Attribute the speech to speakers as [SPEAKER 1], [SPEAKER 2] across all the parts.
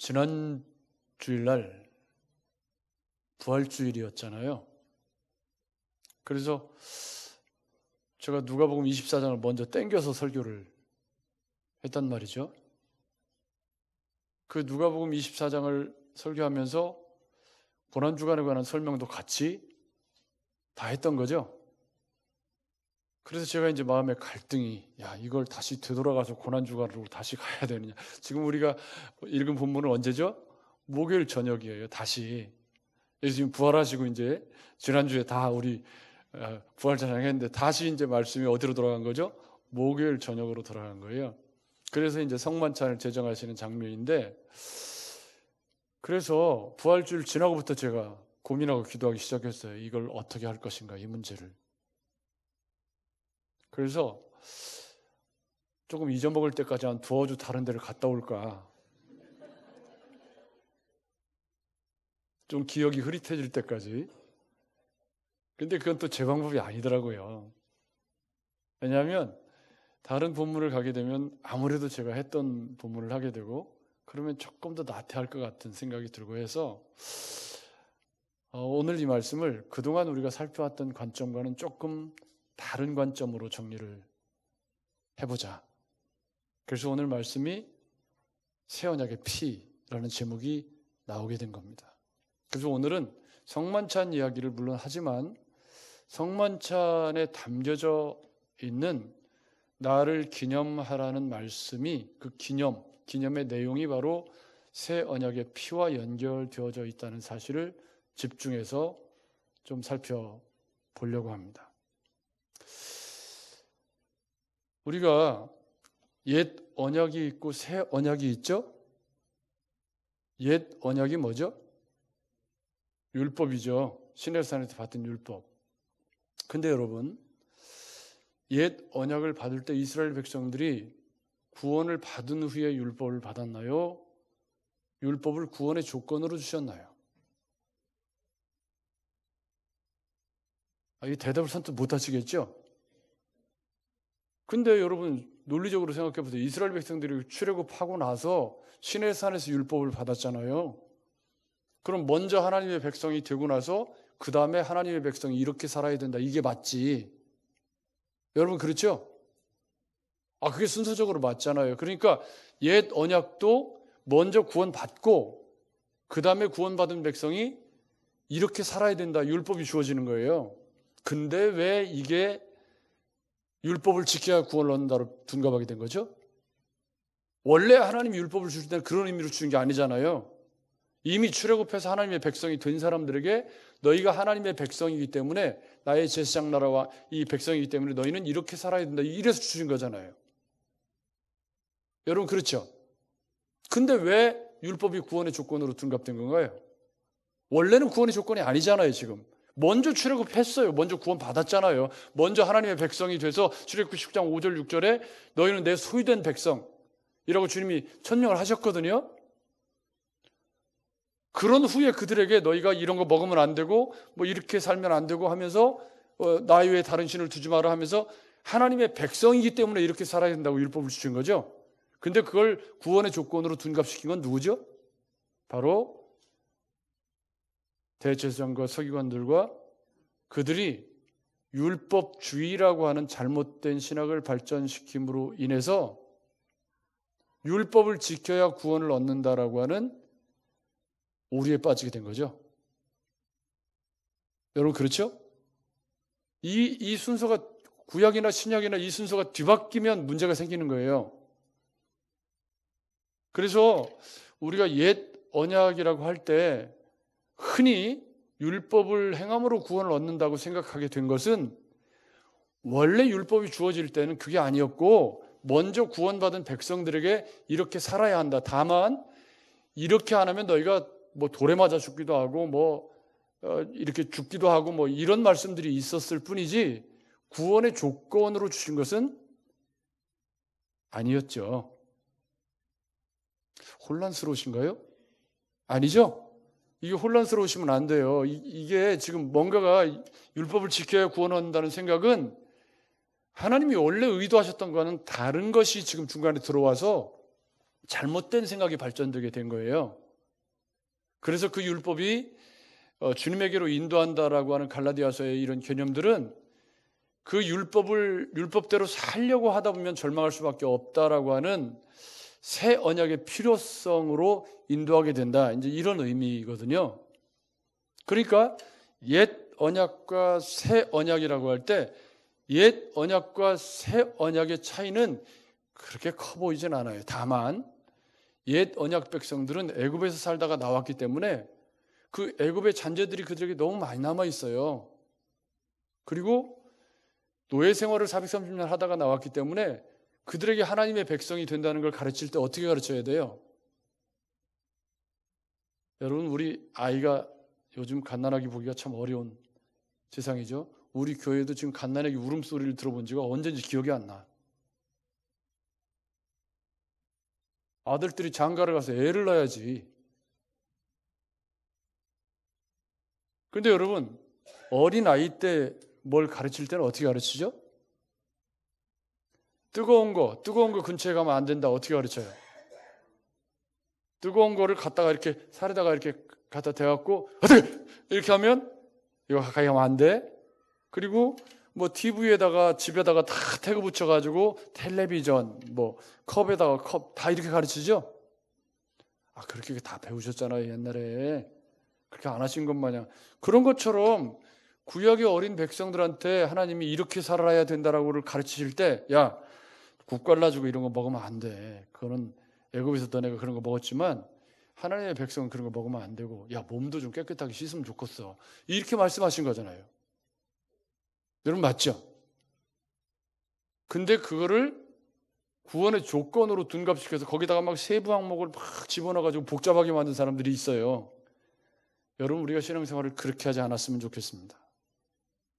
[SPEAKER 1] 지난 주일날 부활주일이었잖아요. 그래서 제가 누가복음 24장을 먼저 땡겨서 설교를 했단 말이죠. 그 누가복음 24장을 설교하면서 고난주간에 관한 설명도 같이 다 했던 거죠. 그래서 제가 이제 마음에 갈등이, 이걸 다시 되돌아가서 고난주간으로 다시 가야 되느냐. 지금 우리가 읽은 본문은 언제죠? 목요일 저녁이에요. 다시. 예수님 부활하시고 이제 지난주에 다 우리 부활찬양 했는데 다시 이제 말씀이 어디로 돌아간 거죠? 목요일 저녁으로 돌아간 거예요. 그래서 이제 성만찬을 제정하시는 장면인데, 그래서 부활주일 지나고부터 제가 고민하고 기도하기 시작했어요. 이걸 어떻게 할 것인가, 이 문제를. 그래서 조금 잊어먹을 때까지 한 두어 주 다른 데를 갔다 올까, 좀 기억이 흐릿해질 때까지. 근데 그건 또 제 방법이 아니더라고요. 왜냐하면 다른 본문을 가게 되면 아무래도 제가 했던 본문을 하게 되고, 그러면 조금 더 나태할 것 같은 생각이 들고 해서 오늘 이 말씀을 그동안 우리가 살펴왔던 관점과는 조금 다른 관점으로 정리를 해보자. 그래서 오늘 말씀이 새 언약의 피라는 제목이 나오게 된 겁니다. 그래서 오늘은 성만찬 이야기를 물론 하지만 성만찬에 담겨져 있는 나를 기념하라는 말씀이, 그 기념의 내용이 바로 새 언약의 피와 연결되어져 있다는 사실을 집중해서 좀 살펴보려고 합니다. 우리가 옛 언약이 있고 새 언약이 있죠? 옛 언약이 뭐죠? 율법이죠. 시내산에서 받은 율법. 근데 여러분, 옛 언약을 받을 때 이스라엘 백성들이 구원을 받은 후에 율법을 받았나요? 율법을 구원의 조건으로 주셨나요? 이 대답을 선뜻 못 하시겠죠? 근데 여러분, 논리적으로 생각해 보세요. 이스라엘 백성들이 출애굽하고 나서 시내산에서 율법을 받았잖아요. 그럼 먼저 하나님의 백성이 되고 나서 그 다음에 하나님의 백성이 이렇게 살아야 된다, 이게 맞지? 여러분, 그렇죠? 그게 순서적으로 맞잖아요. 그러니까 옛 언약도 먼저 구원받고 그 다음에 구원받은 백성이 이렇게 살아야 된다, 율법이 주어지는 거예요. 근데 왜 이게 율법을 지켜야 구원을 얻는다로 둔갑하게 된 거죠? 원래 하나님이 율법을 주실 때는 그런 의미로 주는 게 아니잖아요. 이미 출애굽해서 하나님의 백성이 된 사람들에게 너희가 하나님의 백성이기 때문에, 나의 제사장 나라와 이 백성이기 때문에 너희는 이렇게 살아야 된다, 이래서 주신 거잖아요. 여러분, 그렇죠? 근데 왜 율법이 구원의 조건으로 둔갑된 건가요? 원래는 구원의 조건이 아니잖아요. 지금 먼저 출애굽했어요. 먼저 구원 받았잖아요. 먼저 하나님의 백성이 돼서 출애굽기 10장 5절 6절에 너희는 내 소유된 백성이라고 주님이 천명을 하셨거든요. 그런 후에 그들에게 너희가 이런 거 먹으면 안 되고 뭐 이렇게 살면 안 되고 하면서 나 외에 다른 신을 두지 마라 하면서 하나님의 백성이기 때문에 이렇게 살아야 된다고 율법을 주신 거죠. 근데 그걸 구원의 조건으로 둔갑시킨 건 누구죠? 바로 대제사장과 서기관들과 그들이 율법주의라고 하는 잘못된 신학을 발전시킴으로 인해서 율법을 지켜야 구원을 얻는다라고 하는 오류에 빠지게 된 거죠. 여러분, 그렇죠? 이 순서가, 구약이나 신약이나 이 순서가 뒤바뀌면 문제가 생기는 거예요. 그래서 우리가 옛 언약이라고 할 때 흔히 율법을 행함으로 구원을 얻는다고 생각하게 된 것은, 원래 율법이 주어질 때는 그게 아니었고 먼저 구원받은 백성들에게 이렇게 살아야 한다. 다만 이렇게 안 하면 너희가 뭐 돌에 맞아 죽기도 하고 이렇게 죽기도 하고 뭐 이런 말씀들이 있었을 뿐이지 구원의 조건으로 주신 것은 아니었죠. 혼란스러우신가요? 아니죠? 이게 혼란스러우시면 안 돼요. 이게 지금 뭔가가 율법을 지켜야 구원 얻는다는 생각은 하나님이 원래 의도하셨던 거는 다른 것이 지금 중간에 들어와서 잘못된 생각이 발전되게 된 거예요. 그래서 그 율법이 주님에게로 인도한다라고 하는 갈라디아서의 이런 개념들은 그 율법대로 살려고 하다 보면 절망할 수밖에 없다라고 하는 새 언약의 필요성으로 인도하게 된다. 이제 이런 의미거든요. 그러니까 옛 언약과 새 언약이라고 할 때 옛 언약과 새 언약의 차이는 그렇게 커 보이진 않아요. 다만 옛 언약 백성들은 애굽에서 살다가 나왔기 때문에 그 애굽의 잔재들이 그들에게 너무 많이 남아 있어요. 그리고 노예 생활을 430년 하다가 나왔기 때문에 그들에게 하나님의 백성이 된다는 걸 가르칠 때 어떻게 가르쳐야 돼요? 여러분, 우리 아이가 요즘 갓난아기 보기가 참 어려운 세상이죠. 우리 교회도 지금 갓난아기 울음소리를 들어본 지가 언제인지 기억이 안 나. 아들들이 장가를 가서 애를 낳아야지. 그런데 여러분, 어린 아이 때 뭘 가르칠 때는 어떻게 가르치죠? 뜨거운 거 근처에 가면 안 된다. 어떻게 가르쳐요? 뜨거운 거를 갖다가 이렇게 살에다가 이렇게 갖다 대갖고 어떻게 이렇게 하면 이거 가까이 하면 안 돼. 그리고 뭐 TV에다가 집에다가 다 태그 붙여가지고 텔레비전 뭐 컵에다가 컵 다 이렇게 가르치죠. 그렇게 다 배우셨잖아요 옛날에. 그렇게 안 하신 것 마냥. 그런 것처럼 구약의 어린 백성들한테 하나님이 이렇게 살아야 된다라고를 가르치실 때, 야, 국 갈라주고 이런 거 먹으면 안 돼. 그거는 애굽에서 너네가 그런 거 먹었지만 하나님의 백성은 그런 거 먹으면 안 되고, 야, 몸도 좀 깨끗하게 씻으면 좋겠어. 이렇게 말씀하신 거잖아요. 여러분 맞죠? 근데 그거를 구원의 조건으로 둔갑시켜서 거기다가 막 세부 항목을 막 집어넣어가지고 복잡하게 만든 사람들이 있어요. 여러분, 우리가 신앙생활을 그렇게 하지 않았으면 좋겠습니다.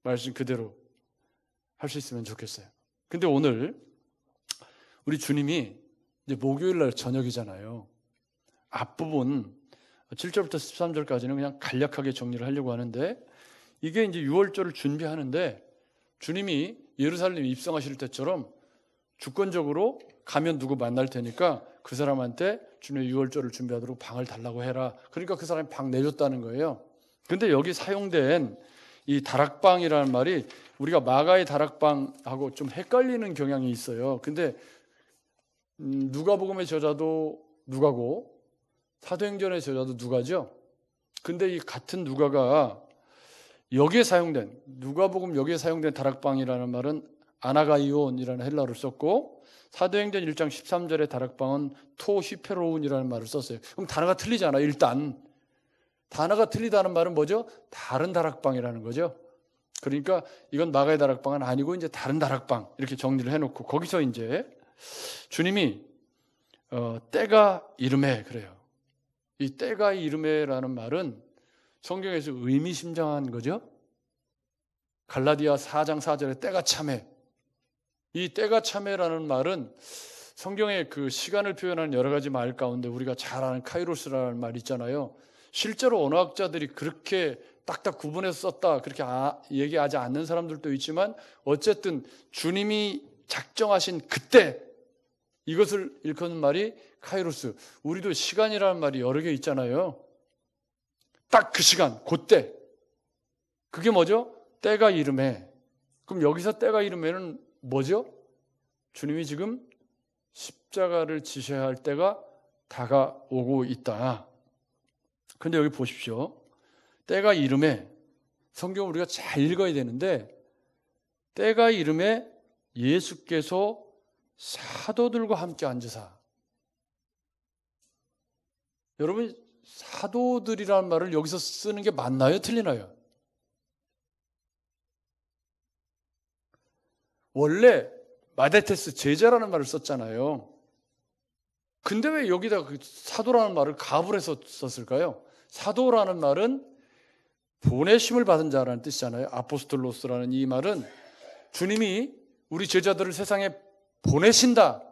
[SPEAKER 1] 말씀 그대로 할 수 있으면 좋겠어요. 근데 오늘 우리 주님이 이제 목요일 날 저녁이잖아요. 앞부분 7절부터 13절까지는 그냥 간략하게 정리를 하려고 하는데, 이게 이제 유월절을 준비하는데 주님이 예루살렘 입성하실 때처럼 주권적으로 가면 누구 만날 테니까 그 사람한테 주님의 유월절을 준비하도록 방을 달라고 해라. 그러니까 그 사람이 방 내줬다는 거예요. 근데 여기 사용된 이 다락방이라는 말이 우리가 마가의 다락방하고 좀 헷갈리는 경향이 있어요. 근데 누가복음의 저자도 누가고 사도행전의 저자도 누가죠. 근데 이 같은 누가가 여기에 사용된, 누가복음 여기에 사용된 다락방이라는 말은 아나가이온이라는 헬라어를 썼고, 사도행전 1장 13절의 다락방은 토히페로운이라는 말을 썼어요. 그럼 단어가 틀리잖아요. 일단 단어가 틀리다는 말은 뭐죠? 다른 다락방이라는 거죠. 그러니까 이건 마가의 다락방은 아니고 이제 다른 다락방 이렇게 정리를 해놓고, 거기서 이제 주님이 때가 이름에, 그래요. 이 때가 이름에라는 말은 성경에서 의미심장한 거죠. 갈라디아 4장 4절에 때가 참해. 이 때가 참해라는 말은 성경의 그 시간을 표현하는 여러 가지 말 가운데 우리가 잘 아는 카이로스라는 말 있잖아요. 실제로 언어학자들이 그렇게 딱딱 구분해서 썼다 그렇게 얘기하지 않는 사람들도 있지만, 어쨌든 주님이 작정하신 그때, 이것을 일컫는 말이 카이로스. 우리도 시간이라는 말이 여러 개 있잖아요. 딱 그 시간, 그때. 그게 뭐죠? 때가 이름에. 그럼 여기서 때가 이름에는 뭐죠? 주님이 지금 십자가를 지셔야 할 때가 다가오고 있다. 근데 여기 보십시오. 때가 이름에, 성경 우리가 잘 읽어야 되는데, 때가 이름에 예수께서 사도들과 함께 앉으사. 여러분, 사도들이라는 말을 여기서 쓰는 게 맞나요? 틀리나요? 원래 마데테스, 제자라는 말을 썼잖아요. 근데 왜 여기다 그 사도라는 말을 가불 해서 썼을까요? 사도라는 말은 보내심을 받은 자라는 뜻이잖아요. 아포스톨로스라는 이 말은 주님이 우리 제자들을 세상에 보내신다,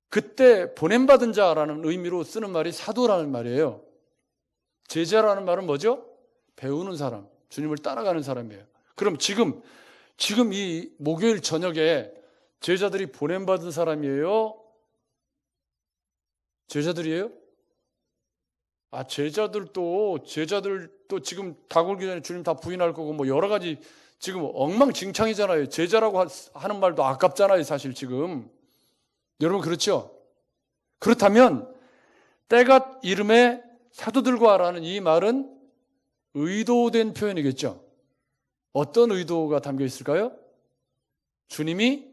[SPEAKER 1] 그때 보냄받은 자라는 의미로 쓰는 말이 사도라는 말이에요. 제자라는 말은 뭐죠? 배우는 사람, 주님을 따라가는 사람이에요. 그럼 지금 이 목요일 저녁에 제자들이 보냄받은 사람이에요? 제자들이에요? 제자들도 지금 다굴기 전에 주님 다 부인할 거고 뭐 여러 가지 지금 엉망진창이잖아요. 제자라고 하는 말도 아깝잖아요, 사실 지금. 여러분 그렇죠? 그렇다면 때가 이름에 사도들과 하라는 이 말은 의도된 표현이겠죠. 어떤 의도가 담겨 있을까요? 주님이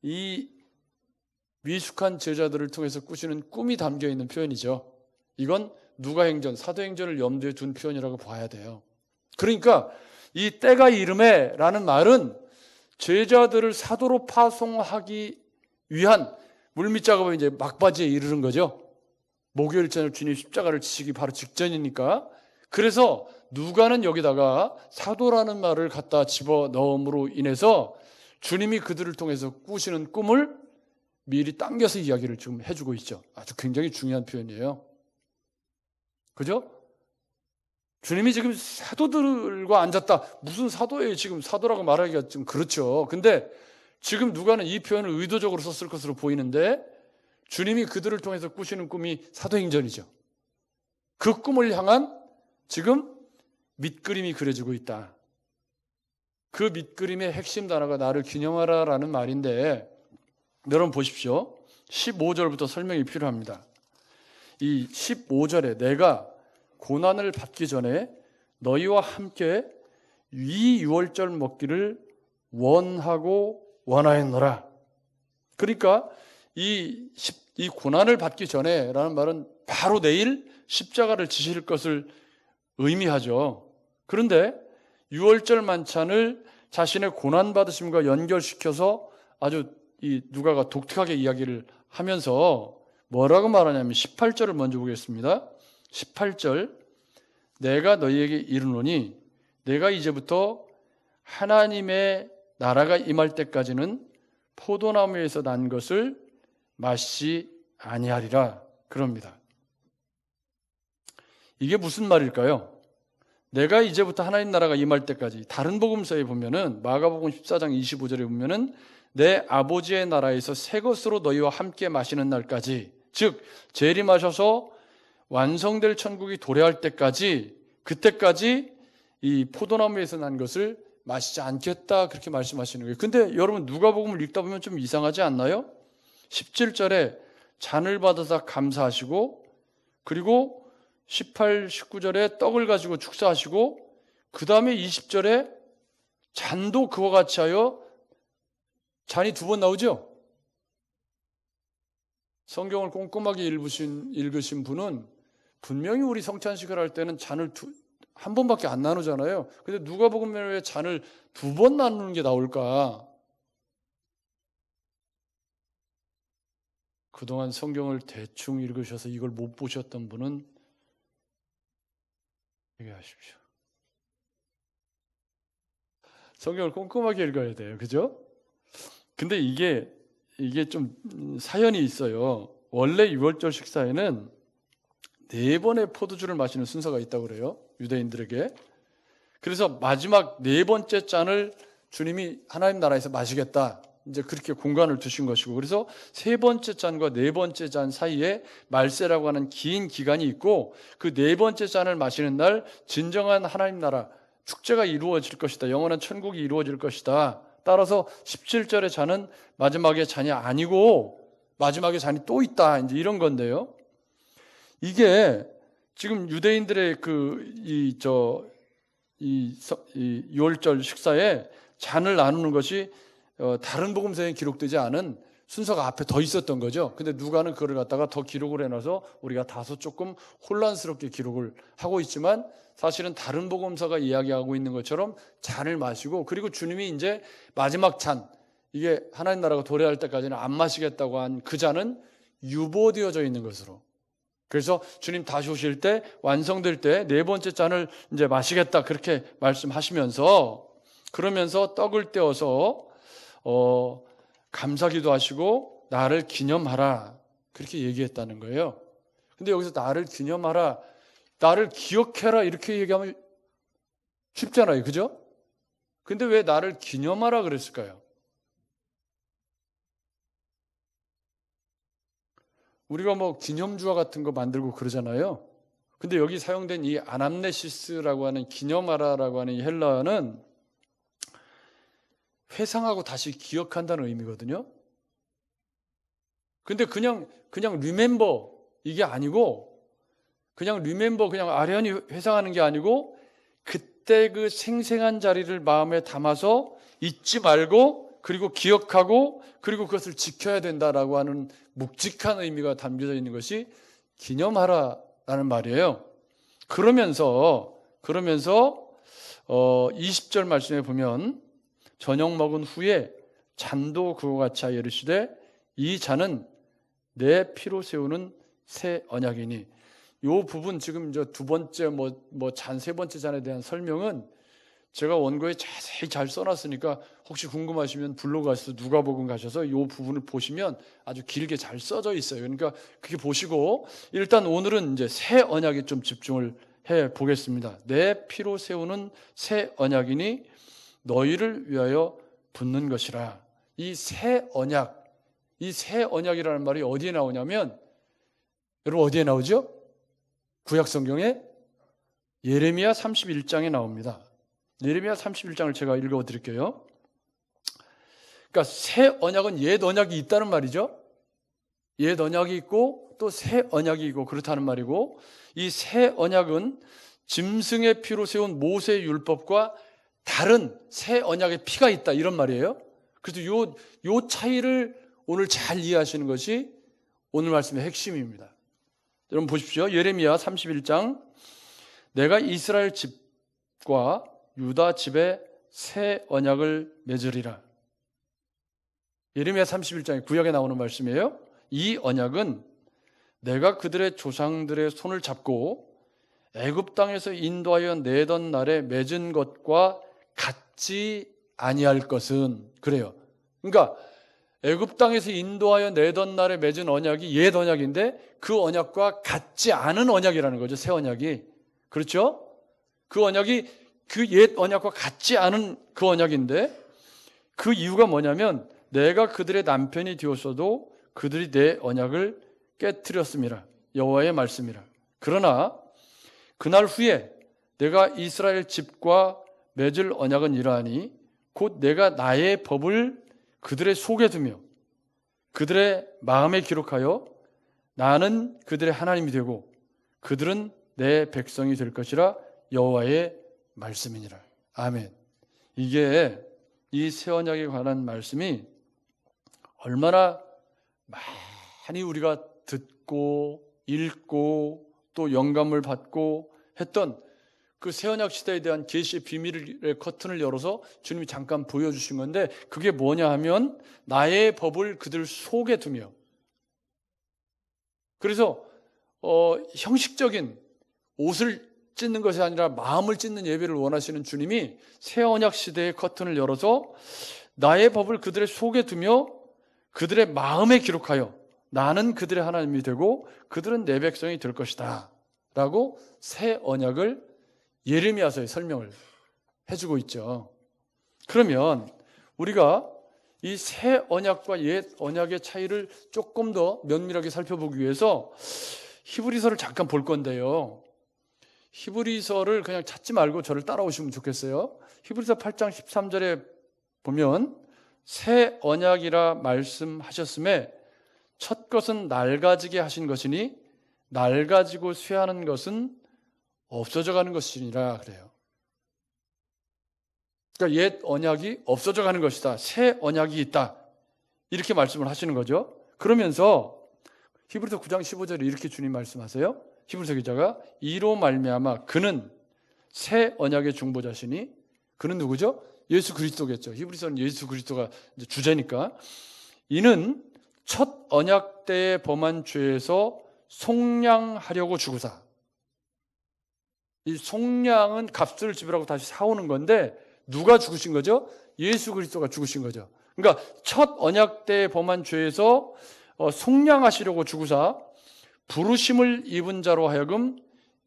[SPEAKER 1] 이 미숙한 제자들을 통해서 꾸시는 꿈이 담겨 있는 표현이죠. 이건 누가행전, 사도행전을 염두에 둔 표현이라고 봐야 돼요. 그러니까 이 때가 이름에 라는 말은 제자들을 사도로 파송하기 위한 물밑 작업이 이제 막바지에 이르는 거죠. 목요일 저녁 주님 십자가를 지시기 바로 직전이니까. 그래서 누가는 여기다가 사도라는 말을 갖다 집어넣음으로 인해서 주님이 그들을 통해서 꾸시는 꿈을 미리 당겨서 이야기를 좀 해주고 있죠. 아주 굉장히 중요한 표현이에요. 그죠? 주님이 지금 사도들과 앉았다. 무슨 사도예요? 지금 사도라고 말하기가 좀 그렇죠. 근데 지금 누가는 이 표현을 의도적으로 썼을 것으로 보이는데 주님이 그들을 통해서 꾸시는 꿈이 사도행전이죠. 그 꿈을 향한 지금 밑그림이 그려지고 있다. 그 밑그림의 핵심 단어가 나를 기념하라라는 말인데 여러분 보십시오. 15절부터 설명이 필요합니다. 이 15절에 내가 고난을 받기 전에 너희와 함께 이 유월절 먹기를 원하고 원하였노라. 그러니까 이 고난을 받기 전에 라는 말은 바로 내일 십자가를 지실 것을 의미하죠. 그런데 유월절 만찬을 자신의 고난받으심과 연결시켜서 아주 이 누가가 독특하게 이야기를 하면서 뭐라고 말하냐면 18절을 먼저 보겠습니다. 18절 내가 너희에게 이르노니 내가 이제부터 하나님의 나라가 임할 때까지는 포도나무에서 난 것을 마시지 아니하리라 그럽니다. 이게 무슨 말일까요? 내가 이제부터 하나님 나라가 임할 때까지 다른 복음서에 보면은 마가복음 14장 25절에 보면은 내 아버지의 나라에서 새 것으로 너희와 함께 마시는 날까지 즉 재림하셔서 완성될 천국이 도래할 때까지 그때까지 이 포도나무에서 난 것을 마시지 않겠다 그렇게 말씀하시는 거예요. 근데 여러분 누가복음을 읽다 보면 좀 이상하지 않나요? 17절에 잔을 받아서 감사하시고 그리고 18, 19절에 떡을 가지고 축사하시고 그 다음에 20절에 잔도 그와 같이 하여 잔이 두 번 나오죠? 성경을 꼼꼼하게 읽으신 분은 분명히 우리 성찬식을 할 때는 잔을 한 번밖에 안 나누잖아요. 근데 누가복음에 왜 잔을 두 번 나누는 게 나올까? 그동안 성경을 대충 읽으셔서 이걸 못 보셨던 분은 얘기하십시오. 성경을 꼼꼼하게 읽어야 돼요. 그죠? 근데 이게 좀 사연이 있어요. 원래 유월절 식사에는 4번의 포도주를 마시는 순서가 있다고 그래요. 유대인들에게. 그래서 마지막 4번째 잔을 주님이 하나님 나라에서 마시겠다. 이제 그렇게 공간을 두신 것이고 그래서 3번째 잔과 4번째 잔 사이에 말세라고 하는 긴 기간이 있고 그 4번째 잔을 마시는 날 진정한 하나님 나라 축제가 이루어질 것이다. 영원한 천국이 이루어질 것이다. 따라서 17절의 잔은 마지막에 잔이 아니고 마지막에 잔이 또 있다. 이제 이런 건데요. 이게 지금 유대인들의 이 유월절 식사에 잔을 나누는 것이 다른 복음서에 기록되지 않은 순서가 앞에 더 있었던 거죠. 근데 누가는 그걸 갖다가 더 기록을 해놔서 우리가 다소 조금 혼란스럽게 기록을 하고 있지만 사실은 다른 복음서가 이야기하고 있는 것처럼 잔을 마시고 그리고 주님이 이제 마지막 잔 이게 하나님 나라가 도래할 때까지는 안 마시겠다고 한 그 잔은 유보되어져 있는 것으로 그래서 주님 다시 오실 때 완성될 때 4번째 잔을 이제 마시겠다 그렇게 말씀하시면서 그러면서 떡을 떼어서 감사기도 하시고 나를 기념하라 그렇게 얘기했다는 거예요. 근데 여기서 나를 기념하라 나를 기억해라 이렇게 얘기하면 쉽잖아요. 그죠? 근데 왜 나를 기념하라 그랬을까요? 우리가 뭐 기념주화 같은 거 만들고 그러잖아요. 근데 여기 사용된 이 아남네시스라고 하는 기념하라라고 하는 이 헬라어는 회상하고 다시 기억한다는 의미거든요. 근데 그냥 리멤버 이게 아니고 그냥 리멤버 그냥 아련히 회상하는 게 아니고 그때 그 생생한 자리를 마음에 담아서 잊지 말고 그리고 기억하고 그리고 그것을 지켜야 된다라고 하는 묵직한 의미가 담겨져 있는 것이 기념하라라는 말이에요. 그러면서 20절 말씀에 보면 저녁 먹은 후에 잔도 그와 같이 하여 이르시되 이 잔은 내 피로 세우는 새 언약이니. 이 부분 지금 이제 두 번째 잔 세 번째 잔에 대한 설명은 제가 원고에 자세히 잘 써놨으니까 혹시 궁금하시면 블로그 가셔서 누가복음 가셔서 이 부분을 보시면 아주 길게 잘 써져 있어요. 그러니까 그게 보시고 일단 오늘은 이제 새 언약에 좀 집중을 해 보겠습니다. 내 피로 세우는 새 언약이니 너희를 위하여 붙는 것이라. 이 새 언약이라는 말이 어디에 나오냐면 여러분 어디에 나오죠? 구약 성경에 예레미야 31장에 나옵니다. 예레미야 31장을 제가 읽어 드릴게요. 그러니까 새 언약은 옛 언약이 있다는 말이죠. 옛 언약이 있고 또 새 언약이 있고 그렇다는 말이고 이 새 언약은 짐승의 피로 세운 모세의 율법과 다른 새 언약의 피가 있다 이런 말이에요. 그래서 요 차이를 오늘 잘 이해하시는 것이 오늘 말씀의 핵심입니다. 여러분 보십시오. 예레미야 31장 내가 이스라엘 집과 유다 집에 새 언약을 맺으리라. 예레미야 31장에 구약에 나오는 말씀이에요. 이 언약은 내가 그들의 조상들의 손을 잡고 애굽 땅에서 인도하여 내던 날에 맺은 것과 같지 아니할 것은 그래요. 그러니까 애굽 땅에서 인도하여 내던 날에 맺은 언약이 옛 언약인데 그 언약과 같지 않은 언약이라는 거죠. 새 언약이. 그렇죠? 그 언약이 그 옛 언약과 같지 않은 그 언약인데 그 이유가 뭐냐면 내가 그들의 남편이 되었어도 그들이 내 언약을 깨뜨렸음이라. 여호와의 말씀이라. 그러나 그날 후에 내가 이스라엘 집과 맺을 언약은 이러하니 곧 내가 나의 법을 그들의 속에 두며 그들의 마음에 기록하여 나는 그들의 하나님이 되고 그들은 내 백성이 될 것이라 여호와의 말씀이니라. 아멘. 이게 이 새 언약에 관한 말씀이 얼마나 많이 우리가 듣고 읽고 또 영감을 받고 했던 그 새 언약 시대에 대한 계시의 비밀의 커튼을 열어서 주님이 잠깐 보여주신 건데 그게 뭐냐 하면 나의 법을 그들 속에 두며 그래서 형식적인 옷을 찢는 것이 아니라 마음을 찢는 예배를 원하시는 주님이 새 언약 시대의 커튼을 열어서 나의 법을 그들의 속에 두며 그들의 마음에 기록하여 나는 그들의 하나님이 되고 그들은 내 백성이 될 것이다 라고 새 언약을 예레미야서에 설명을 해주고 있죠. 그러면 우리가 이 새 언약과 옛 언약의 차이를 조금 더 면밀하게 살펴보기 위해서 히브리서를 잠깐 볼 건데요. 히브리서를 그냥 찾지 말고 저를 따라오시면 좋겠어요. 히브리서 8장 13절에 보면 새 언약이라 말씀하셨음에 첫 것은 낡아지게 하신 것이니 낡아지고 쇠하는 것은 없어져 가는 것이니라 그래요. 그러니까 옛 언약이 없어져 가는 것이다. 새 언약이 있다. 이렇게 말씀을 하시는 거죠. 그러면서 히브리서 9장 15절에 이렇게 주님 말씀하세요. 히브리서 기자가 이로 말미암아 그는 새 언약의 중보자시니 그는 누구죠? 예수 그리스도겠죠. 히브리서는 예수 그리스도가 이제 주제니까 이는 첫 언약 때에 범한 죄에서 속량하려고 주구사. 이 속량은 값을 지불하고 다시 사오는 건데 누가 죽으신 거죠? 예수 그리스도가 죽으신 거죠. 그러니까 첫 언약 때에 범한 죄에서 속량하시려고 주구사 부르심을 입은 자로 하여금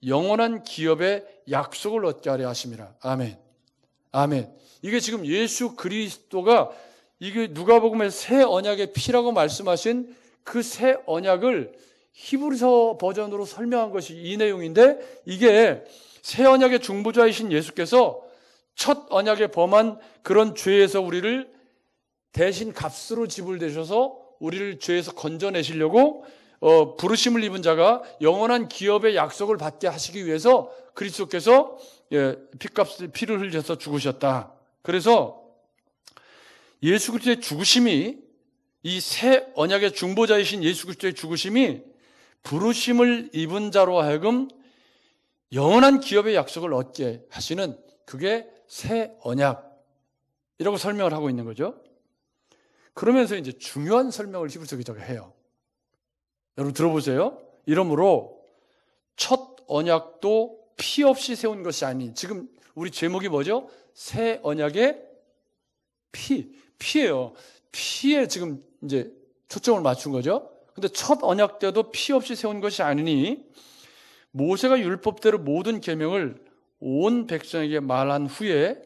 [SPEAKER 1] 영원한 기업의 약속을 얻게 하려 하심이라. 아멘. 아멘. 이게 지금 예수 그리스도가 이게 누가복음의 새 언약의 피라고 말씀하신 그 새 언약을 히브리서 버전으로 설명한 것이 이 내용인데, 이게 새 언약의 중보자이신 예수께서 첫 언약에 범한 그런 죄에서 우리를 대신 값으로 지불되셔서 우리를 죄에서 건져내시려고 부르심을 입은 자가 영원한 기업의 약속을 받게 하시기 위해서 그리스도께서 피를 흘려서 죽으셨다. 그래서 예수 그리스도의 죽으심이, 이 새 언약의 중보자이신 예수 그리스도의 죽으심이 부르심을 입은 자로 하여금 영원한 기업의 약속을 얻게 하시는, 그게 새 언약이라고 설명을 하고 있는 거죠. 그러면서 이제 중요한 설명을 히브리서 기자가 해요. 여러분 들어보세요. 이러므로 첫 언약도 피 없이 세운 것이 아닌, 지금 우리 제목이 뭐죠? 새 언약의 피예요. 피에 지금 이제 초점을 맞춘 거죠. 근데 첫 언약 때도 피 없이 세운 것이 아니니 모세가 율법대로 모든 계명을 온 백성에게 말한 후에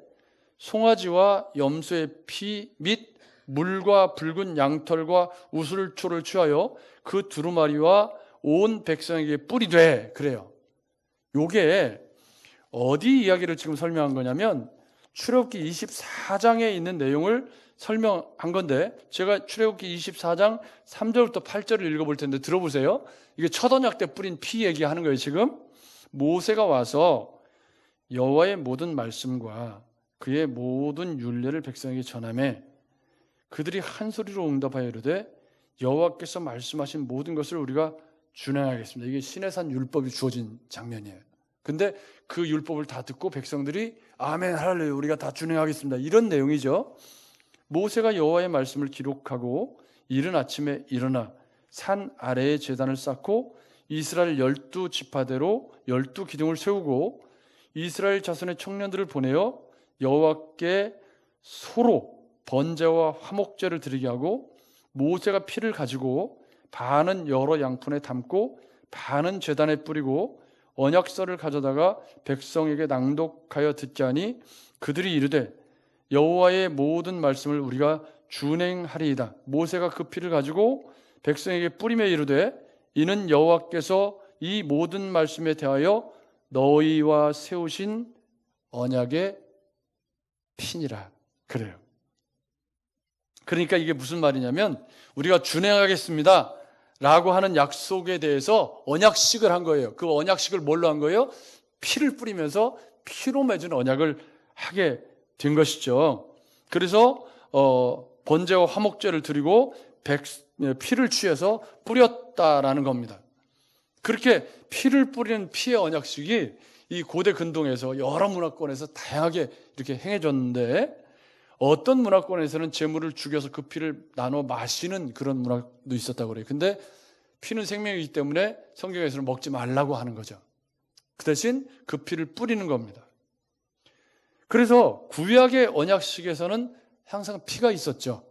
[SPEAKER 1] 송아지와 염소의 피 및 물과 붉은 양털과 우슬초를 취하여 그 두루마리와 온 백성에게 뿌리되, 그래요. 요게 어디 이야기를 지금 설명한 거냐면 출애굽기 24장에 있는 내용을 설명한 건데, 제가 출애굽기 24장 3절부터 8절을 읽어볼 텐데 들어보세요. 이게 첫 언약 때 뿌린 피 얘기하는 거예요. 지금 모세가 와서 여호와의 모든 말씀과 그의 모든 율례를 백성에게 전하매 그들이 한 소리로 응답하여 이르되 여호와께서 말씀하신 모든 것을 우리가 준행하겠습니다. 이게 시내산 율법이 주어진 장면이에요. 근데 그 율법을 다 듣고 백성들이 아멘 할렐루야 우리가 다 준행하겠습니다, 이런 내용이죠. 모세가 여호와의 말씀을 기록하고 이른 아침에 일어나 산 아래에 제단을 쌓고 이스라엘 12지파대로 12기둥을 세우고 이스라엘 자손의 청년들을 보내어 여호와께 소로 번제와 화목제를 드리게 하고, 모세가 피를 가지고 반은 여러 양푼에 담고 반은 제단에 뿌리고 언약서를 가져다가 백성에게 낭독하여 듣게 하니 그들이 이르되 여호와의 모든 말씀을 우리가 준행하리이다. 모세가 그 피를 가지고 백성에게 뿌리며 이르되 이는 여호와께서 이 모든 말씀에 대하여 너희와 세우신 언약의 피니라. 그래요. 그러니까 이게 무슨 말이냐면 우리가 준행하겠습니다 라고 하는 약속에 대해서 언약식을 한 거예요. 그 언약식을 뭘로 한 거예요? 피를 뿌리면서 피로 맺은 언약을 하게 된 것이죠. 그래서 번제와 화목제를 드리고 피를 취해서 뿌렸다라는 겁니다. 그렇게 피를 뿌리는 피의 언약식이 이 고대 근동에서 여러 문화권에서 다양하게 이렇게 행해졌는데, 어떤 문화권에서는 제물을 죽여서 그 피를 나눠 마시는 그런 문화도 있었다고 그래요. 근데 피는 생명이기 때문에 성경에서는 먹지 말라고 하는 거죠. 그 대신 그 피를 뿌리는 겁니다. 그래서 구약의 언약식에서는 항상 피가 있었죠.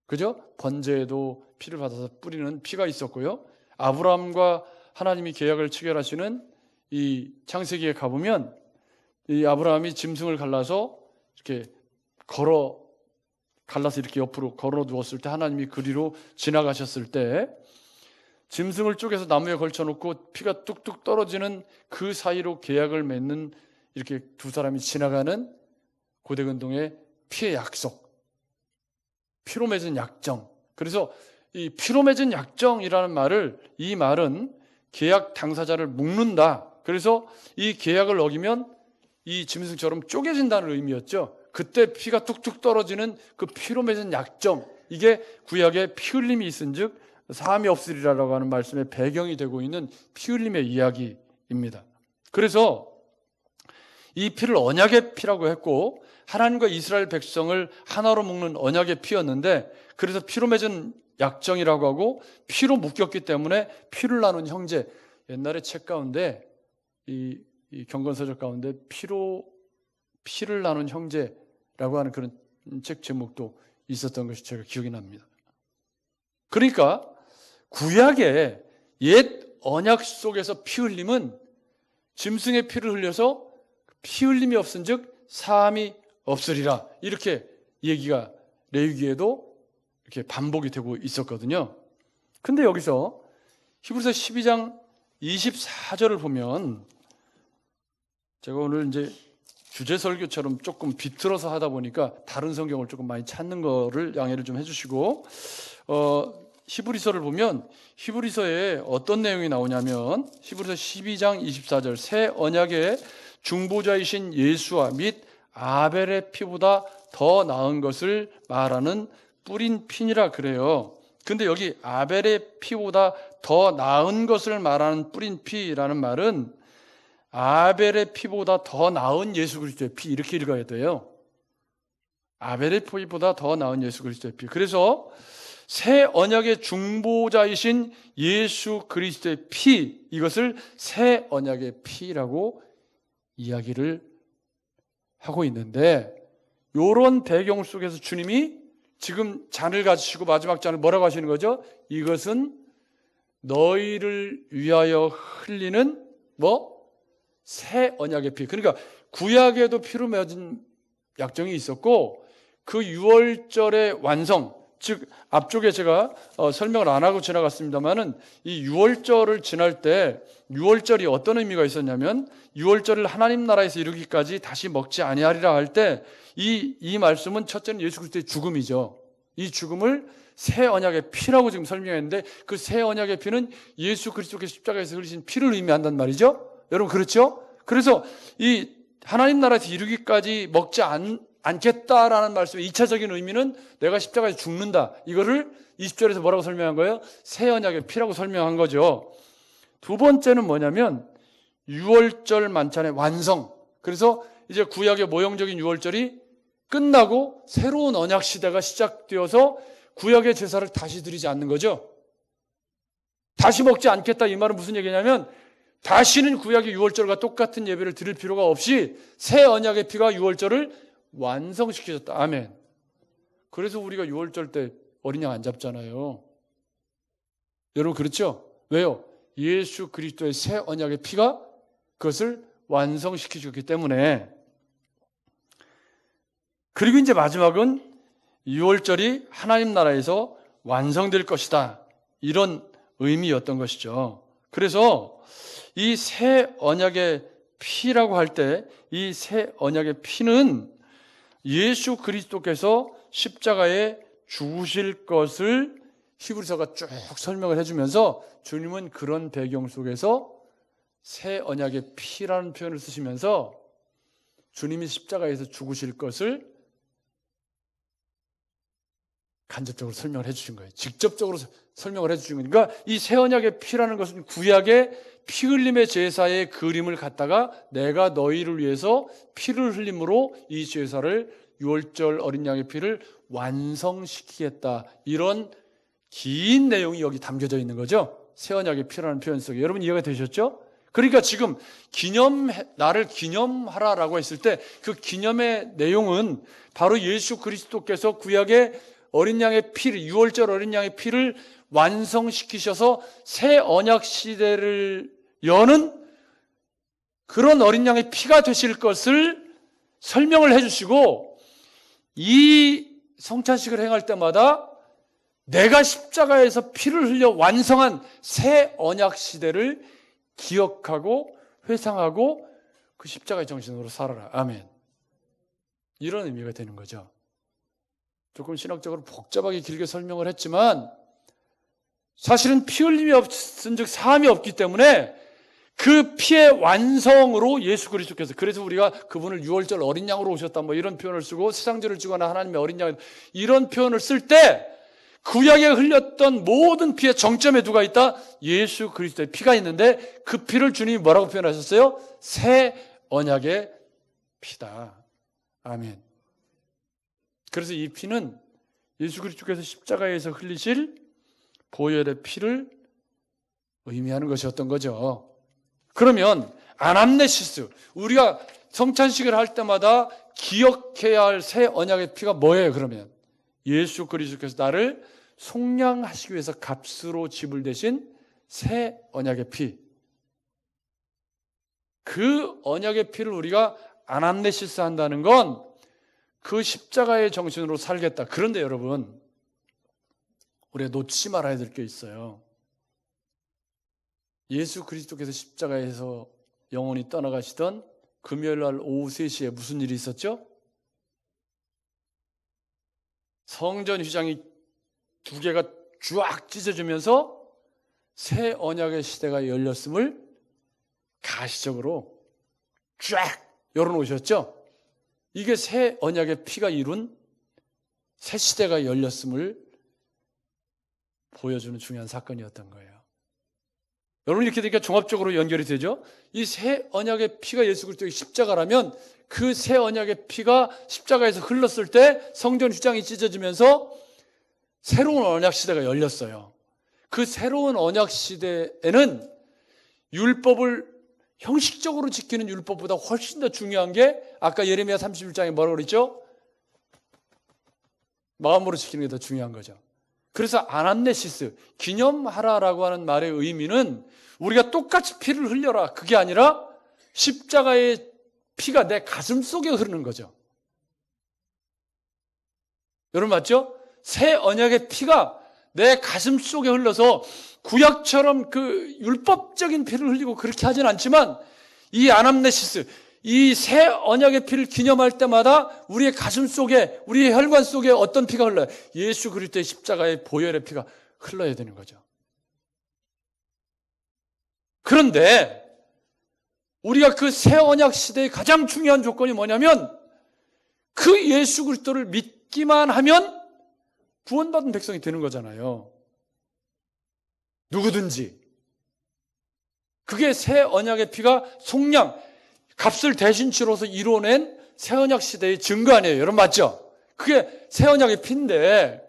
[SPEAKER 1] 그죠? 번제에도 피를 받아서 뿌리는 피가 있었고요. 아브라함과 하나님이 계약을 체결하시는 이 창세기에 가보면 이 아브라함이 짐승을 갈라서 이렇게 갈라서 이렇게 옆으로 걸어 두었을 때, 하나님이 그리로 지나가셨을 때 짐승을 쪼개서 나무에 걸쳐놓고 피가 뚝뚝 떨어지는 그 사이로 계약을 맺는, 이렇게 두 사람이 지나가는 고대 근동의 피의 약속, 피로 맺은 약정. 그래서 이 피로 맺은 약정이라는 말을, 이 말은 계약 당사자를 묶는다. 그래서 이 계약을 어기면 이 짐승처럼 쪼개진다는 의미였죠. 그때 피가 뚝뚝 떨어지는 그 피로 맺은 약정, 이게 구약에 피 흘림이 있은즉 사함이 없으리라라고 하는 말씀의 배경이 되고 있는 피 흘림의 이야기입니다. 그래서 이 피를 언약의 피라고 했고, 하나님과 이스라엘 백성을 하나로 묶는 언약의 피였는데, 그래서 피로 맺은 약정이라고 하고, 피로 묶였기 때문에 피를 나눈 형제, 옛날에 책 가운데 이 경건서적 가운데 피를 나눈 형제라고 하는 그런 책 제목도 있었던 것이 제가 기억이 납니다. 그러니까 구약의 옛 언약 속에서 피 흘림은 짐승의 피를 흘려서 피 흘림이 없은즉 사함이 없으리라, 이렇게 얘기가 레위기에도 이렇게 반복이 되고 있었거든요. 근데 여기서 히브리서 12장 24절을 보면, 제가 오늘 이제 주제 설교처럼 조금 비틀어서 하다 보니까 다른 성경을 조금 많이 찾는 거를 양해를 좀 해주시고, 히브리서를 보면 히브리서에 어떤 내용이 나오냐면, 히브리서 12장 24절, 새 언약의 중보자이신 예수와 및 아벨의 피보다 더 나은 것을 말하는 뿌린 피니라 그래요. 근데 여기 아벨의 피보다 더 나은 것을 말하는 뿌린 피라는 말은 아벨의 피보다 더 나은 예수 그리스도의 피, 이렇게 읽어야 돼요. 아벨의 피보다 더 나은 예수 그리스도의 피. 그래서 새 언약의 중보자이신 예수 그리스도의 피, 이것을 새 언약의 피라고 이야기를 하고 있는데, 이런 배경 속에서 주님이 지금 잔을 가지시고 마지막 잔을 뭐라고 하시는 거죠? 이것은 너희를 위하여 흘리는 새 언약의 피. 그러니까 구약에도 피로 맺은 약정이 있었고, 그 유월절의 완성, 즉 앞쪽에 제가 설명을 안 하고 지나갔습니다만은, 이 유월절을 지날 때 유월절이 어떤 의미가 있었냐면, 유월절을 하나님 나라에서 이루기까지 다시 먹지 아니하리라 할 때 이 말씀은 첫째는 예수 그리스도의 죽음이죠. 이 죽음을 새 언약의 피라고 지금 설명했는데, 그 새 언약의 피는 예수 그리스도께서 십자가에서 흘리신 피를 의미한단 말이죠. 여러분, 그렇죠? 그래서 이 하나님 나라에서 이루기까지 먹지 않겠다라는 말씀의 2차적인 의미는 내가 십자가에서 죽는다, 이거를 20절에서 뭐라고 설명한 거예요? 새 언약의 피라고 설명한 거죠. 두 번째는 뭐냐면 유월절 만찬의 완성. 그래서 이제 구약의 모형적인 유월절이 끝나고 새로운 언약 시대가 시작되어서 구약의 제사를 다시 드리지 않는 거죠. 다시 먹지 않겠다, 이 말은 무슨 얘기냐면 다시는 구약의 유월절과 똑같은 예배를 드릴 필요가 없이 새 언약의 피가 유월절을 완성시키셨다. 아멘. 그래서 우리가 유월절 때 어린 양 안 잡잖아요. 여러분, 그렇죠? 왜요? 예수 그리스도의 새 언약의 피가 그것을 완성시키셨기 때문에. 그리고 이제 마지막은 유월절이 하나님 나라에서 완성될 것이다, 이런 의미였던 것이죠. 그래서 이 새 언약의 피라고 할 때 이 새 언약의 피는 예수 그리스도께서 십자가에 죽으실 것을 히브리서가 쭉 설명을 해주면서, 주님은 그런 배경 속에서 새 언약의 피라는 표현을 쓰시면서 주님이 십자가에서 죽으실 것을 간접적으로 설명을 해주신 거예요. 직접적으로 설명을 해주신 거예요. 그러니까 이 새 언약의 피라는 것은 구약의 피 흘림의 제사의 그림을 갖다가 내가 너희를 위해서 피를 흘림으로 이 제사를, 유월절 어린 양의 피를 완성시키겠다, 이런 긴 내용이 여기 담겨져 있는 거죠. 새 언약의 피라는 표현 속에. 여러분, 이해가 되셨죠? 그러니까 지금 나를 기념하라라고 했을 때 그 기념의 내용은 바로 예수 그리스도께서 구약의 어린 양의 피를, 유월절 어린 양의 피를 완성시키셔서 새 언약 시대를 여는 그런 어린 양의 피가 되실 것을 설명을 해주시고, 이 성찬식을 행할 때마다 내가 십자가에서 피를 흘려 완성한 새 언약 시대를 기억하고 회상하고 그 십자가의 정신으로 살아라. 아멘. 이런 의미가 되는 거죠. 조금 신학적으로 복잡하게 길게 설명을 했지만, 사실은 피 흘림이 없은 즉 사함이 없기 때문에 그 피의 완성으로 예수 그리스도께서, 그래서 우리가 그분을 유월절 어린 양으로 오셨다, 이런 표현을 쓰고, 세상죄를 지거나 하나님의 어린 양, 이런 표현을 쓸 때 구약에 흘렸던 모든 피의 정점에 누가 있다? 예수 그리스도의 피가 있는데, 그 피를 주님이 뭐라고 표현하셨어요? 새 언약의 피다. 아멘. 그래서 이 피는 예수 그리스도께서 십자가에서 흘리실 보혈의 피를 의미하는 것이었던 거죠. 그러면 아남네시스, 우리가 성찬식을 할 때마다 기억해야 할 새 언약의 피가 뭐예요? 그러면 예수 그리스도께서 나를 속량하시기 위해서 값으로 지불되신 새 언약의 피, 그 언약의 피를 우리가 아남네시스 한다는 건 그 십자가의 정신으로 살겠다. 그런데 여러분, 우리가 놓치지 말아야 될 게 있어요. 예수 그리스도께서 십자가에서 영원히 떠나가시던 금요일날 오후 3시에 무슨 일이 있었죠? 성전 휘장이 2개가 쫙 찢어지면서 새 언약의 시대가 열렸음을 가시적으로 쫙 열어놓으셨죠? 이게 새 언약의 피가 이룬 새 시대가 열렸음을 보여주는 중요한 사건이었던 거예요. 여러분, 이렇게 되니까 종합적으로 연결이 되죠? 이 새 언약의 피가 예수 그리스도의 십자가라면 그 새 언약의 피가 십자가에서 흘렀을 때 성전 휘장이 찢어지면서 새로운 언약 시대가 열렸어요. 그 새로운 언약 시대에는 율법을 형식적으로 지키는 율법보다 훨씬 더 중요한 게 아까 예레미야 31장에 뭐라고 그랬죠? 마음으로 지키는 게 더 중요한 거죠. 그래서 아남네시스, 기념하라라고 하는 말의 의미는 우리가 똑같이 피를 흘려라, 그게 아니라 십자가의 피가 내 가슴 속에 흐르는 거죠. 여러분 맞죠? 새 언약의 피가 내 가슴 속에 흘러서 구약처럼 그 율법적인 피를 흘리고 그렇게 하진 않지만 이 아남네시스, 이 새 언약의 피를 기념할 때마다 우리의 가슴 속에, 우리의 혈관 속에 어떤 피가 흘러요? 예수 그리스도의 십자가의 보혈의 피가 흘러야 되는 거죠. 그런데 우리가 그 새 언약 시대의 가장 중요한 조건이 뭐냐면 그 예수 그리스도를 믿기만 하면 구원받은 백성이 되는 거잖아요. 누구든지. 그게 새 언약의 피가 속량, 값을 대신 치러서 이뤄낸 새 언약 시대의 증거 아니에요. 여러분 맞죠? 그게 새 언약의 피인데,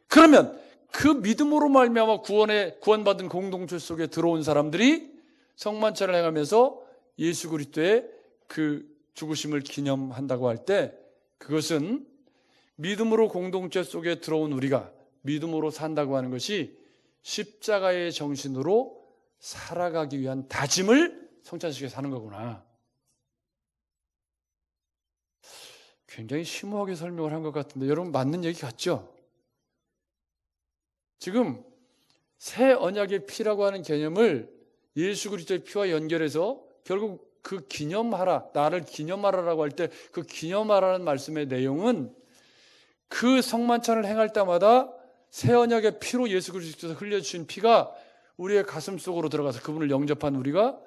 [SPEAKER 1] 그러면 그 믿음으로 말미암아 구원받은 공동체 속에 들어온 사람들이 성만찬을 행하면서 예수 그리스도의 그 죽으심을 기념한다고 할 때 그것은 믿음으로 공동체 속에 들어온 우리가 믿음으로 산다고 하는 것이 십자가의 정신으로 살아가기 위한 다짐을 성찬식에 사는 거구나. 굉장히 심오하게 설명을 한 것 같은데 여러분 맞는 얘기 같죠? 지금 새 언약의 피라고 하는 개념을 예수 그리스도의 피와 연결해서 결국 그 기념하라, 나를 기념하라라고 할 때 그 기념하라는 말씀의 내용은 그 성만찬을 행할 때마다 새 언약의 피로 예수 그리스도께서 흘려주신 피가 우리의 가슴 속으로 들어가서 그분을 영접한 우리가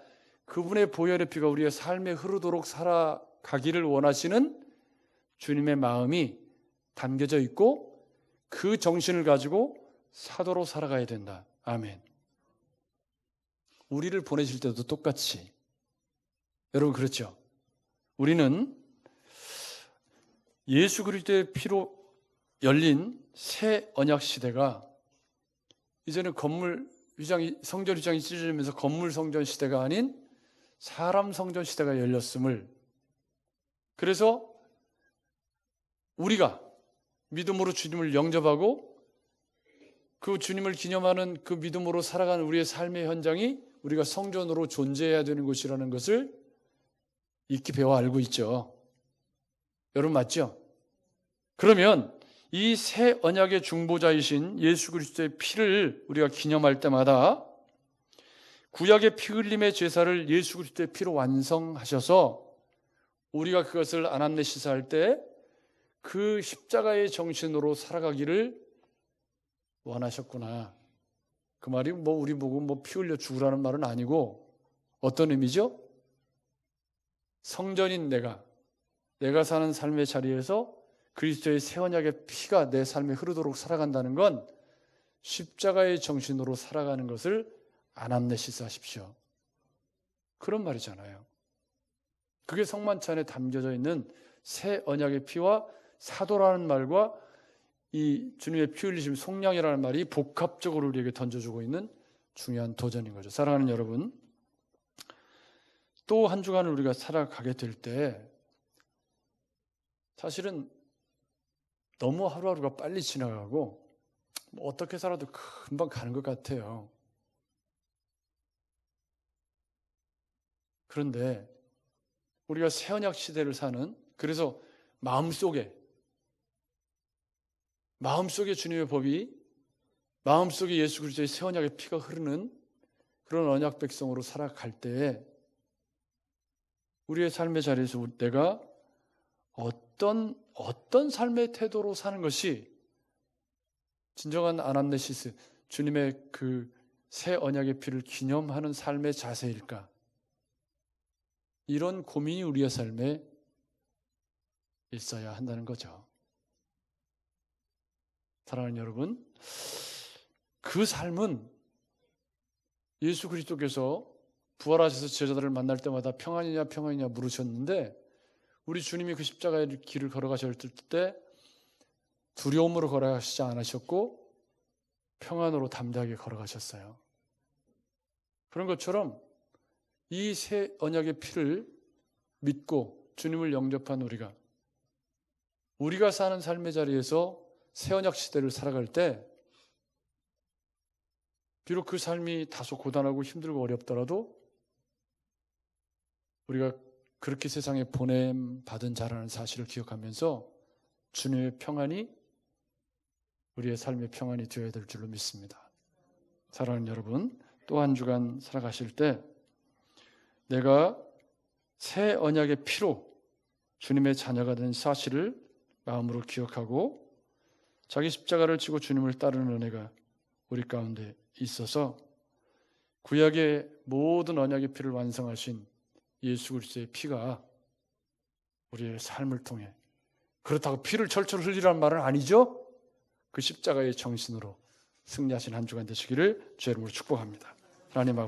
[SPEAKER 1] 그분의 보혈의 피가 우리의 삶에 흐르도록 살아가기를 원하시는 주님의 마음이 담겨져 있고 그 정신을 가지고 사도로 살아가야 된다. 아멘. 우리를 보내실 때도 똑같이. 여러분 그렇죠? 우리는 예수 그리스도의 피로 열린 새 언약 시대가 이제는 성전 휘장이 찢어지면서 건물 성전 시대가 아닌 사람 성전 시대가 열렸음을, 그래서 우리가 믿음으로 주님을 영접하고 그 주님을 기념하는 그 믿음으로 살아가는 우리의 삶의 현장이 우리가 성전으로 존재해야 되는 것이라는 것을 익히 배워 알고 있죠. 여러분 맞죠? 그러면 이 새 언약의 중보자이신 예수 그리스도의 피를 우리가 기념할 때마다 구약의 피 흘림의 제사를 예수 그리스도의 피로 완성하셔서 우리가 그것을 아남네시스할 때 그 십자가의 정신으로 살아가기를 원하셨구나. 그 말이 우리 보고 피 흘려 죽으라는 말은 아니고 어떤 의미죠? 성전인 내가 사는 삶의 자리에서 그리스도의 새 언약의 피가 내 삶에 흐르도록 살아간다는 건 십자가의 정신으로 살아가는 것을 아남네시스 하십시오. 그런 말이잖아요. 그게 성만찬에 담겨져 있는 새 언약의 피와 사도라는 말과 이 주님의 피 흘리심 속량이라는 말이 복합적으로 우리에게 던져주고 있는 중요한 도전인 거죠. 사랑하는 여러분, 또 한 주간을 우리가 살아가게 될 때 사실은 너무 하루하루가 빨리 지나가고 어떻게 살아도 금방 가는 것 같아요. 그런데 우리가 새 언약 시대를 사는, 그래서 마음속에 주님의 법이, 마음속에 예수 그리스도의 새 언약의 피가 흐르는 그런 언약 백성으로 살아갈 때에 우리의 삶의 자리에서 내가 어떤 삶의 태도로 사는 것이 진정한 아남네시스, 주님의 그 새 언약의 피를 기념하는 삶의 자세일까? 이런 고민이 우리의 삶에 있어야 한다는 거죠. 사랑하는 여러분, 그 삶은 예수 그리스도께서 부활하셔서 제자들을 만날 때마다 평안이냐 평안이냐 물으셨는데 우리 주님이 그 십자가의 길을 걸어가실 때 두려움으로 걸어가시지 않으셨고 평안으로 담대하게 걸어가셨어요. 그런 것처럼 이 새 언약의 피를 믿고 주님을 영접한 우리가 사는 삶의 자리에서 새 언약 시대를 살아갈 때 비록 그 삶이 다소 고단하고 힘들고 어렵더라도 우리가 그렇게 세상에 보냄받은 자라는 사실을 기억하면서 주님의 평안이 우리의 삶의 평안이 되어야 될 줄로 믿습니다. 사랑하는 여러분, 또 한 주간 살아가실 때 내가 새 언약의 피로 주님의 자녀가 된 사실을 마음으로 기억하고 자기 십자가를 지고 주님을 따르는 은혜가 우리 가운데 있어서 구약의 모든 언약의 피를 완성하신 예수 그리스도의 피가 우리의 삶을 통해, 그렇다고 피를 철철 흘리라는 말은 아니죠. 그 십자가의 정신으로 승리하신 한 주간 되시기를 주의 이름으로 축복합니다. 하나님 아버지,